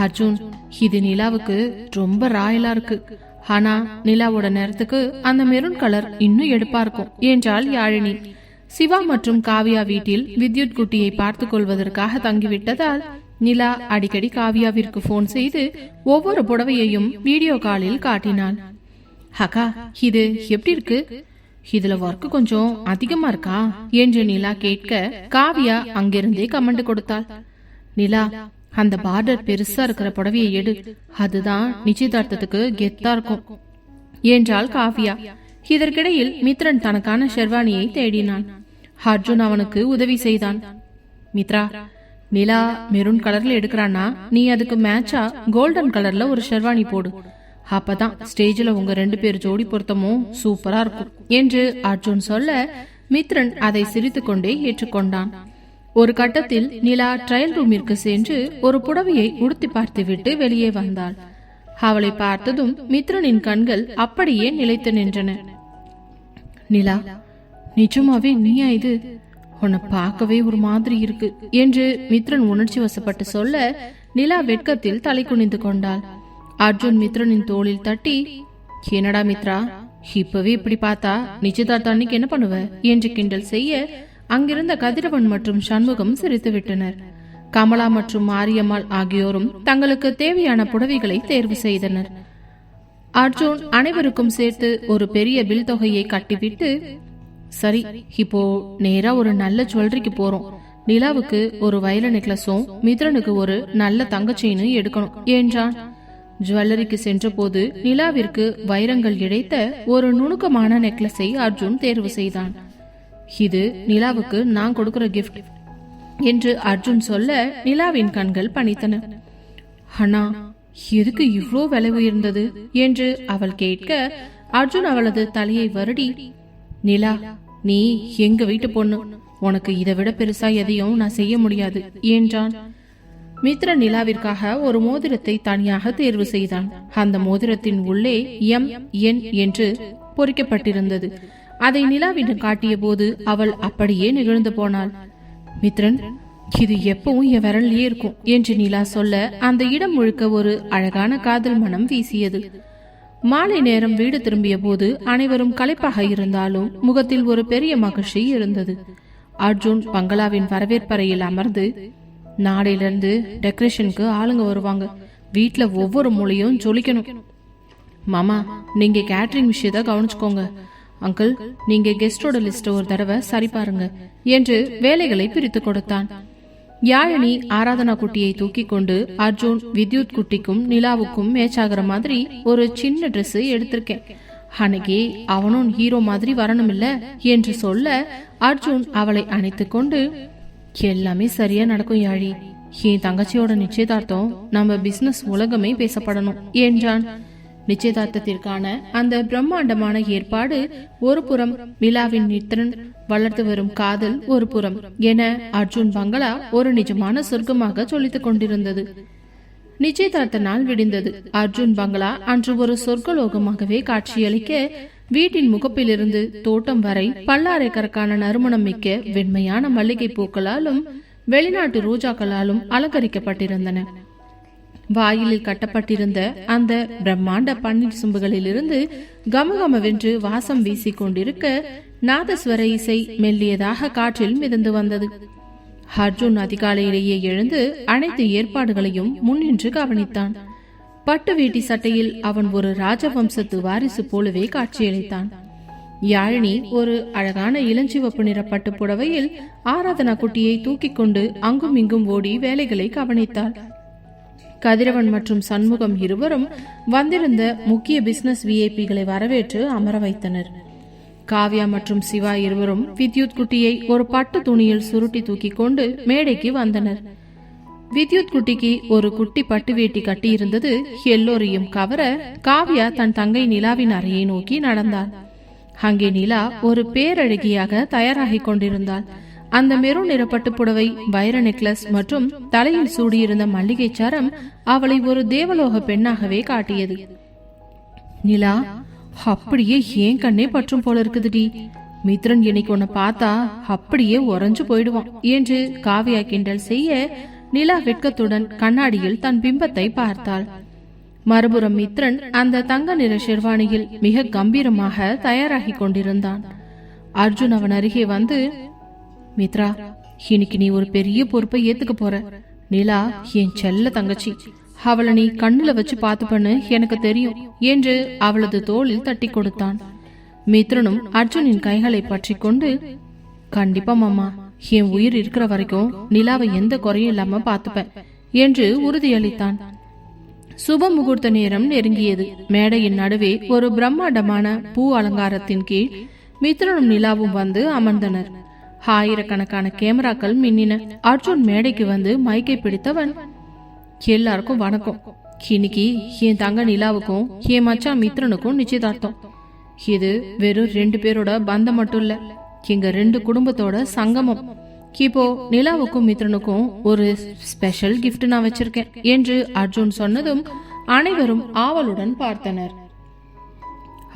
அர்ஜுன், இது நிலாவுக்கு ரொம்ப ராயலா இருக்கு. ஆனா நிலாவோட நேரத்துக்கு அந்த மெரூன் கலர் இன்னும் எடுப்பா இருக்கும் என்றாள் யாழினி. சிவா மற்றும் காவியா வீட்டில் வித்யுத் குட்டியை பார்த்து கொள்வதற்காக தங்கிவிட்டதால் நிலா அடிக்கடி காவியாவிற்கு போன் செய்து ஒவ்வொரு புடவையையும் வீடியோ காலில் காட்டினாள். அக்கா, இது எப்படி இருக்கு? இதுல ஒர்க் கொஞ்சம் அதிகமா இருக்கா என்று நிலா கேட்க, காவியா அங்கிருந்தே கமெண்ட் கொடுத்தாள். நிலா, அந்த பார்டர் பெருசா இருக்கிற புடவையை எடு, அதுதான் நிச்சயதார்த்தத்துக்கு கெத்தா இருக்கும் என்றாள் காவியா. இதற்கிடையில் மித்ரன் தனக்கான ஷெர்வானியை தேடினான். அர்ஜுன் அவனுக்கு உதவி செய்தான். மித்ரா, நிலா மெரூன் கலர்ல எடுக்கிறானா, நீ அதுக்கு மேட்சா கோல்டன் கலர்ல ஒரு ஷெர்வானி போடு. அப்பதான் ஸ்டேஜ்ல உங்க 2 பேர் ஜோடி பொருத்தமும் சூப்பரா இருக்கும் என்று அர்ஜுன் சொல்ல, மித்ரன் அதை சிரித்துக் கொண்டே ஏற்றுக்கொண்டான். ஒரு கட்டத்தில் நிலா ட்ரையல் ரூமிற்கு சென்று ஒரு புடவையை உடுத்தி பார்த்துவிட்டு வெளியே வந்தாள். அவளை பார்த்ததும் மித்ரனின் கண்கள் அப்படியே நிலைத்து நின்றன. நிலா, நிஜமாவே நீயா இது? உன்னை பார்க்கவே ஒரு மாதிரி இருக்கு என்று மித்ரன் உணர்ச்சி வசப்பட்டு சொல்ல, நிலா வெட்கத்தில் தலை குனிந்து கொண்டாள். அர்ஜுன் மித்ரனின் தோளில் தட்டி, என்னடா மித்ரா, இப்பவே இப்படி பார்த்தா நிச்சயதார்த்த அன்னைக்கு என்ன பண்ணுவ என்று கிண்டல் செய்ய, அங்கிருந்த கதிரவன் மற்றும் சண்முகம் சிரித்து விட்டனர். கமலா மற்றும் மாரியம்மாள் ஆகியோரும் தங்களுக்கு தேவையான புடவைகளை தேர்வு செய்தனர். அர்ஜுன் அனைவருக்கும் சேர்த்து ஒரு பெரிய பில் தொகையை கட்டிவிட்டு, சரி, இப்போ நேரா ஒரு நல்ல ஜுவல்லரிக்கு போறோம். நிலாவுக்கு ஒரு வயல நெக்லஸும் மித்ரனுக்கு ஒரு நல்ல தங்க செயினும் எடுக்கணும் என்றான். ஜுவல்லரிக்கு சென்ற போது நிலாவிற்கு வைரங்கள் இழைத்த ஒரு நுணுக்கமான நெக்லஸை அர்ஜுன் தேர்வு செய்தான். இது நிலாவுக்கு நான் கொடுக்கிற கிஃப்ட் என்று அர்ஜுன் சொல்ல, நிலாவின் கண்கள் பனித்தன. அண்ணா, எதுக்கு இவ்வளோ விலை உயர்ந்தது என்று அவள் கேட்க, அர்ஜுன் அவளது தலையை வருடி, நிலா, நீ எங்க வீட்டு பொண்ணு, உனக்கு இதை விட பெருசா எதையும் நான் செய்ய முடியாது என்றான். மித்ரன் நிலாவிற்காக ஒரு மோதிரத்தை தனியாக தேர்வு செய்தான். அந்த மோதிரத்தின் உள்ளே MN என்று பொறிக்கப்பட்டிருந்தது. அதை நிலாவிடம் காட்டிய போது அவள் அப்படியே நிகழ்ந்து போனாள். மித்ரன், இது எப்பவும் என் விரல்லையே இருக்கும் என்று நிலா சொல்ல, அந்த இடம் முழுக்க ஒரு அழகான காதல் மனம் வீசியது. மாலை நேரம் வீடு திரும்பிய போது அனைவரும் களைப்பாக இருந்தாலும் முகத்தில் ஒரு பெரிய மகிழ்ச்சி இருந்தது. அர்ஜுன் பங்களாவின் வரவேற்பறையில் அமர்ந்து, நாளையிலிருந்து டெக்கரேஷனுக்கு ஆளுங்க வருவாங்க, வீட்டுல ஒவ்வொரு மூலையும் ஜொலிக்கணும். மாமா, நீங்க கேட்டரிங் விஷயத்த கவனிச்சுக்கோங்க. அங்கிள், நீங்க கெஸ்டோட லிஸ்ட் ஒரு தடவை சரி பாருங்க என்று வேலைகளை பிரித்து கொடுத்தான். யாழினி ஆராதனா குட்டியை தூக்கி கொண்டு அர்ஜுன் வித்யுத் குட்டிக்கும் நிலாவுக்கும் மேட்சாகிற மாதிரி ஒரு சின்ன ட்ரெஸ் எடுத்திருக்கேன், அன்னைக்கு அவனும் ஹீரோ மாதிரி வரணும் இல்ல என்று சொல்ல அர்ஜுன் அவளை அணைத்து கொண்டு, எல்லாமே சரியா நடக்கும் யாழி, என் தங்கச்சியோட நிச்சயதார்த்தம் நம்ம பிசினஸ் உலகமே பேசப்படணும் என்றான். நிச்சயதார்த்தத்திற்கான அந்த பிரம்மாண்டமான ஏற்பாடு ஒரு புறம், நிலாவின் மித்ரன் வளர்த்து வரும் காதல் ஒரு புறம் என அர்ஜுன் பங்களா ஒரு நிஜமான சொர்க்கமாக சொல்லித்துக் கொண்டிருந்தது. நிச்சயதார்த்த நாள் விடிந்தது. அர்ஜுன் பங்களா அன்று ஒரு சொர்க்கலோகமாகவே காட்சியளிக்க, வீட்டின் முகப்பிலிருந்து தோட்டம் வரை பல்லாரைக்கணக்கான நறுமணம் மிக்க வெண்மையான மல்லிகை பூக்களாலும் வெளிநாட்டு ரோஜாக்களாலும் அலங்கரிக்கப்பட்டிருந்தன. வாயிலில் கட்டப்பட்டிருந்த அந்த பிரம்மாண்ட பன்னீர் சும்புகளில் இருந்து கமகமவென்று வாசம் வீசிக் கொண்டிருக்க, நாதஸ்வர இசை மெல்லியதாக காற்றில் மிதந்து வந்தது. அர்ஜுன் அதிகாலையிலேயே எழுந்து அனைத்து ஏற்பாடுகளையும் முன்னின்று கவனித்தான். பட்டு வேட்டி சட்டையில் அவன் ஒரு ராஜவம்சத்து வாரிசு போலவே காட்சியளித்தான். யாழினி ஒரு அழகான இளஞ்சிவப்பு நிற பட்டு புடவையில் ஆராதனா குட்டியை தூக்கி கொண்டு அங்கும் இங்கும் ஓடி வேலைகளை கவனித்தாள். கதிரவன் மற்றும் சண்முகம் இருவரும் வந்திருந்த முக்கிய பிசினஸ் விஐபிகளை வரவேற்று அமர வைத்தனர். காவ்யா மற்றும் சிவா இருவரும் வித்யுத் குட்டியை ஒரு பட்டு துணியில் சுருட்டி தூக்கி கொண்டு மேடைக்கு வந்தனர். வித்யுத் குட்டிக்கு ஒரு குட்டி பட்டு வேட்டி கட்டி இருந்தது. எல்லோரையும் கவர காவ்யா தன் தங்கை நிலாவின் அறையை நோக்கி நடந்தாள். அங்கே நிலா ஒரு பேரழகியாக தயாராகி கொண்டிருந்தாள். அந்த மெரூன் நிற பட்டு புடவை, வைர நெக்லஸ் மற்றும் தலையில் சூடியிருந்த மல்லிகை சரம் அவளை ஒரு தேவலோக பெண்ணாகவே காட்டியது. நிலா, அப்படியே ஏன் கண்ணே பற்றும் போல இருக்குதுடி, மித்ரன் இன்னைக்கு உன்னை பார்த்தா அப்படியே உறைஞ்சு போயிடுவான் என்று காவியா கிண்டல் செய்ய, நிலா வெட்கத்துடன் கண்ணாடியில் தன் பிம்பத்தை பார்த்தாள். மறுபுறம் மித்ரன் அந்த தங்க நிற ஷெர்வானியில் மிக கம்பீரமாக தயாராகி கொண்டிருந்தான். அர்ஜுன் அவன் அருகே வந்து, மித்ரா, இன்னைக்கு நீ ஒரு பெரிய பொறுப்பை ஏத்துக்க போற. நிலா என் செல்ல தங்கச்சி, அவளை நீ கண்ணுல வச்சு பார்த்து பண்ணு, எனக்கு தெரியும் என்று அவளது தோளில் தட்டி கொடுத்தான். மித்ரனும் அர்ஜுனின் கைகளை பற்றி கொண்டு, கண்டிப்பா மாமா, என் உயிர் இருக்கிற வரைக்கும் நிலாவை எந்த குறையும் இல்லாம பார்த்துப்பேன் என்று உறுதியளித்தான். சுப முகூர்த்த நேரம் நெருங்கியது. மேடையின் நடுவே ஒரு பிரம்மாண்டமான பூ அலங்காரத்தின் கீழ் மித்ரனும் நிலாவும் வந்து அமர்ந்தனர். ஆயிரக்கணக்கான கேமராக்கள் மின்னின. அர்ஜுன் மேடைக்கு வந்து மைக்கை பிடித்தவன், எல்லாருக்கும் வணக்கம். இன்னைக்கு என் தங்க நிலாவுக்கும் என் மச்சான் மித்ரனுக்கும் நிச்சயதார்த்தம். இது வெறும் 2 பேரோட பந்தம் மட்டும் இல்ல, எங்க 2 குடும்பத்தோட சங்கமம். இப்போ நிலாவுக்கும் மித்ரனுக்கும் ஒரு ஸ்பெஷல் கிஃப்ட் நான் வச்சிருக்கேன் என்று அர்ஜுன் சொன்னதும் அனைவரும் ஆவலுடன் பார்த்தனர்.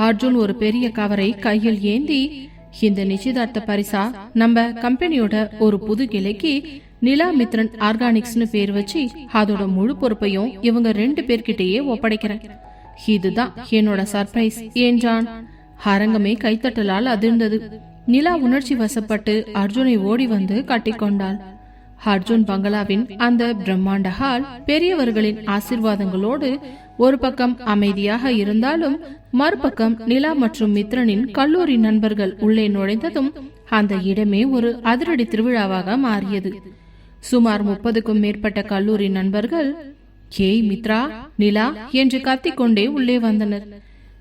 அர்ஜுன் ஒரு பெரிய கவரை கையில் ஏந்தி, இந்த நிச்சயதார்த்த பரிசா நம்ம கம்பெனியோட ஒரு புது கிளைக்கு நிலா மித்ரன் ஆர்கானிக்ஸ்னு பேர் வச்சு அதோட முழு பொறுப்பையும் இவங்க 2 பேர்கிட்டயே ஒப்படைக்கிறேன். இதுதான் என்னோட சர்ப்ரைஸ் என்றான். அரங்கமே கைத்தட்டலால் அதிர்ந்தது. நிலா உணர்ச்சி வசப்பட்டு அர்ஜுனை ஓடி வந்து கட்டிக்கொண்டாள். அர்ஜுன் பங்களாவின் அந்த பிரம்மாண்ட ஹால் பெரியவர்களின் ஆசீர்வாதங்களோடு ஒரு பக்கம் அமைதியாக இருந்தாலும், மறுபக்கம் நிலா மற்றும் மித்ரனின் கல்லூரி நண்பர்கள் உள்ளே நுழைந்ததும் அந்த இடமே ஒரு அதிரடி திருவிழாவாக மாறியது. சுமார் 30க்கும் மேற்பட்ட கல்லூரி நண்பர்கள் ஏய் மித்ரா, நிலா என்று கத்திக்கொண்டே உள்ளே வந்தனர்.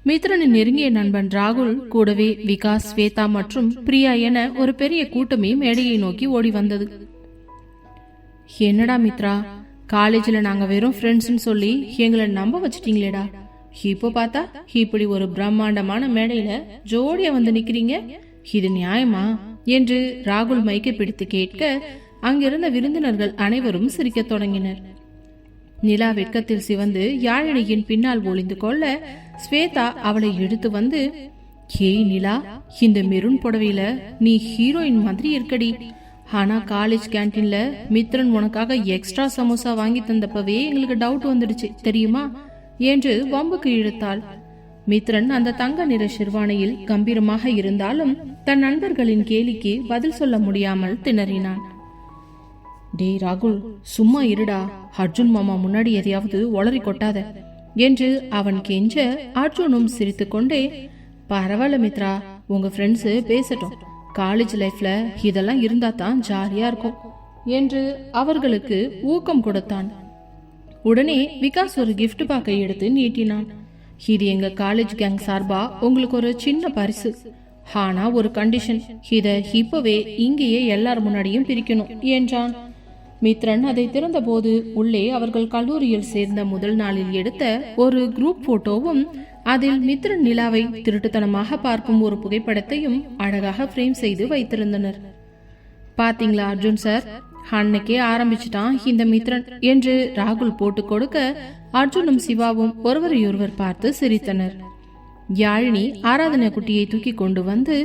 மித்ரனின் நெருங்கிய நண்பன் ராகுல் கூடவே விகாஸ், ஸ்வேதா மற்றும் பிரியா என ஒரு பெரிய கூட்டமே மேடையை நோக்கி ஓடி வந்தது. என்னடா மித்ரா, காலேஜ்ல நாங்க வெறும் ஃப்ரெண்ட்ஸ்னு சொல்லி எங்களை நம்ப வச்சிட்டீங்களேடா, இப்போ பார்த்தா இப்படி ஒரு பிரம்மாண்டமான மேடையில ஜோடியா வந்து நிக்கிறீங்க, இது நியாயமா என்று ராகுல் மைக்கை பிடித்து கேட்க, அங்கிருந்த விருந்தினர்கள் அனைவரும் சிரிக்க தொடங்கினர். நிலா வெட்கத்தில் சிவந்து யாழினியின் பின்னால் ஒளிந்து கொள்ள, ஸ்வேதா அவளை எடுத்து வந்து, ஏய் நிலா, இந்த மெரூன் புடவையில நீ ஹீரோயின் மாதிரி இருக்கடி, ஆனா காலேஜ் கேன்டீன்ல மித்ரன் உனக்காக எக்ஸ்ட்ரா சமோசா வாங்கி தந்தப்பவே எங்களுக்கு டவுட் வந்துடுச்சு தெரியுமா என்று வம்புக்கு இழுத்தாள். மித்ரன் அந்த தங்க நிற ஷெர்வானியில் கம்பீரமாக இருந்தாலும் தன் நண்பர்களின் கேலிக்கு பதில் சொல்ல முடியாமல் திணறினான். டே ராகுல், சும்மா இருடா, அர்ஜுன் மாமா முன்னாடி எதையாவது ஒளறி கொட்டாத என்று அவன் கெஞ்ச, அர்ஜுனும் சிரித்து கொண்டே, பரவாயில்ல மித்ரா, உங்க ஃப்ரெண்ட்ஸு பேசட்டும், காலேஜ் லைஃப்ல இதெல்லாம் இருந்தா தான் ஜாலியா இருக்கும் என்று அவர்களுக்கு ஊக்கம் கொடுத்தான். உடனே விகாஸ் ஒரு கிஃப்ட் பாக்கை எடுத்து நீட்டினான். இது எங்க காலேஜ் கேங் சார்பா உங்களுக்கு ஒரு சின்ன பரிசு. ஆனா ஒரு கண்டிஷன், இத இப்பவே இங்கேயே எல்லார் முன்னாடியும் பிரிக்கணும் என்றான். மித்ரன் அதை திறந்த போது உள்ளே அவர்கள் கல்லூரியில் சேர்ந்த முதல் நாளில் எடுத்த ஒரு குரூப் போட்டோவும் அதில் மித்ரன் நிலாவை திருட்டுத்தனமாக பார்க்கும் ஒரு புகைப்படத்தையும் அழகாக ஃப்ரேம் செய்து வைத்திருந்தனர். பாத்தீங்களா அர்ஜுன் சார், அன்னைக்கே ஆரம்பிச்சுட்டான் இந்த மித்ரன் என்று ராகுல் போட்டு கொடுக்க அர்ஜுனும் சிவாவும் ஒருவரையொருவர் பார்த்து சிரித்தனர். யாழினி ஆராதனா குட்டியை தூக்கி கொண்டு வந்து,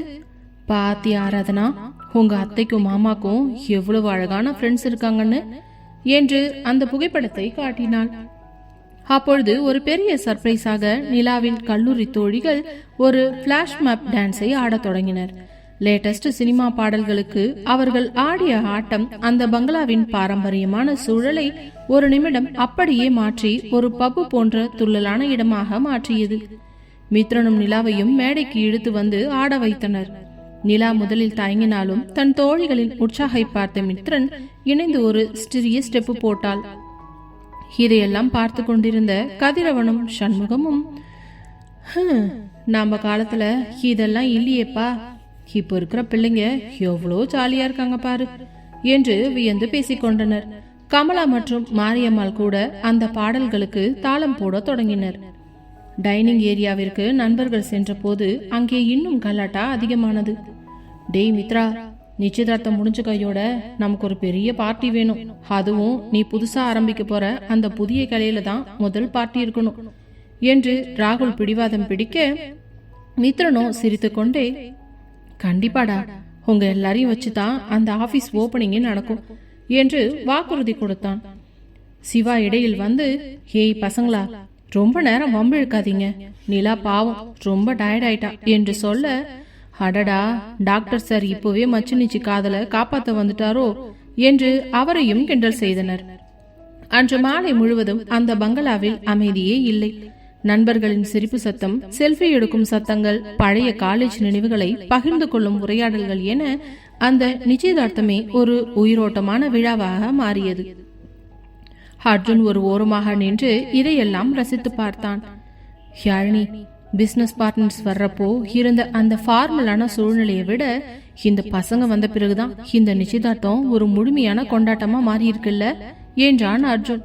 பாத்தி ஆராதனா, உங்க அத்தைக்கும் மாமாக்கும் எவ்வளவு அழகான ஃப்ரெண்ட்ஸ் இருக்காங்கன்னு என்று அந்த புகைப்படத்தை காட்டினாள். அப்பொழுது ஒரு பெரிய சர்ப்ரைஸாக நிலாவின் கல்லூரி தோழிகள் ஒரு பிளாஷ் மேப் டான்ஸை ஆடத் தொடங்கினர். லேட்டஸ்ட் சினிமா பாடல்களுக்கு அவர்கள் ஆடிய ஆட்டம் அந்த பங்களாவின் பாரம்பரியமான சூழலை ஒரு நிமிடம் அப்படியே மாற்றி ஒரு பப்பு போன்ற துள்ளலான இடமாக மாற்றியது. மித்ரனும் நிலாவையும் மேடைக்கு இழுத்து வந்து ஆட வைத்தனர். நிலா முதலில் தயங்கினாலும் தன் தோழிகளின் உற்சாகை பார்த்த மித்ரன் இணைந்து ஒரு சிறிய ஸ்டெப்பு போட்டாள். இதையெல்லாம் பார்த்து கொண்டிருந்த கதிரவனும் சண்முகமும், நம்ம காலத்துல இதெல்லாம் இல்லையேப்பா, இப்போ இருக்கிற பிள்ளைங்க எவ்வளோ ஜாலியா இருக்காங்க பாரு என்று வியந்து பேசிக்கொண்டனர். கமலா மற்றும் மாரியம்மாள் கூட அந்த பாடல்களுக்கு தாளம் போட தொடங்கினர். டைனிங் ஏரியாவிற்கு நண்பர்கள் சென்ற போது அங்கே இன்னும் கலாட்டா அதிகமானது. டேய் மித்ரா, நிச்சயதார்த்தம் முடிஞ்ச கையோட நமக்கு ஒரு பெரிய பார்ட்டி வேணும். அதுவும் நீ புதுசா ஆரம்பிக்க போற அந்த புதிய கலையில தான் முதல் பார்ட்டி இருக்கணும் என்று ராகுல் பிடிவாதம் பிடிக்க, மித்ரனோ சிரித்து கொண்டே, கண்டிப்பாடா, உங்க எல்லாரையும் வச்சுதான் அந்த ஆபீஸ் ஓபனிங்கே நடக்கும் என்று வாக்குறுதி கொடுத்தான். சிவா இடையில் வந்து, ஏய் பசங்களா, ரொம்ப நேரம் வம்பு இழுக்காதீங்க, நிலா பாவம் ரொம்ப டயர்ட் ஆயிட்டா என்று சொல்ல, அடடா, டாக்டர் சார் இப்பவே மச்சினிச்சி காதல காப்பாத்த வந்துட்டாரோ என்று அவரையும் கிண்டல் செய்தனர். அன்று மாலை முழுவதும் அந்த பங்களாவில் அமைதியே இல்லை. நண்பர்களின் சிரிப்பு சத்தம், செல்ஃபி எடுக்கும் சத்தங்கள், பழைய காலேஜ் நினைவுகளை பகிர்ந்து கொள்ளும் உரையாடல்கள் என அந்த நிச்சயதார்த்தமே ஒரு உயிரோட்டமான விழாவாக மாறியது. அர்ஜுன் ஒரு ஓரமாக நின்று இதையெல்லாம் ரசித்து பார்த்தான். யாழினி, பிசினஸ் பார்ட்னர்ஸ் வர்றப்போ இருந்த அந்த ஃபார்மலான சூழ்நிலையை விட இந்த பசங்க வந்த பிறகுதான் இந்த நிச்சயதார்த்தம் ஒரு முழுமையான கொண்டாட்டமா மாறி இருக்குல்ல என்றான் அர்ஜுன்.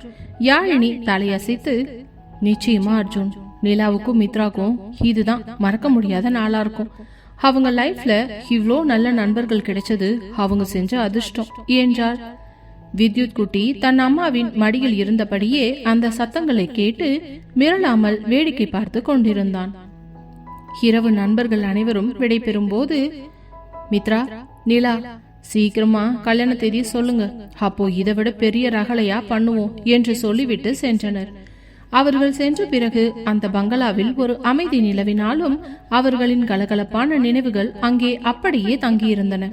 யாழினி தலையசைத்து, நிச்சயமா அர்ஜுன், நிலாவுக்கும் மித்ராக்கும் இதுதான் மறக்க முடியாத நாளா இருக்கும். அவங்க லைஃப்ல இவ்ளோ நல்ல நண்பர்கள் கிடைச்சது அவங்க செஞ்ச அதிர்ஷ்டம் என்றார். வித்யுத் குட்டி தன் அம்மாவின் மடியில் இருந்தபடியே அந்த சத்தங்களை கேட்டு மிரளாமல் வேடிக்கை பார்த்து கொண்டிருந்தான். இரவு நண்பர்கள் அனைவரும் விடைபெறும் போது, மித்ரா, நிலா, சீக்கிரமா கல்யாண தேதி சொல்லுங்க, அப்போ இதை விட பெரிய ரகலையா பண்ணுவோம் என்று சொல்லிவிட்டு சென்றனர். அவர்கள் சென்ற பிறகு அந்த பங்களாவில் ஒரு அமைதி நிலவினாலும் அவர்களின் கலகலப்பான நினைவுகள் அங்கே அப்படியே தங்கியிருந்தன.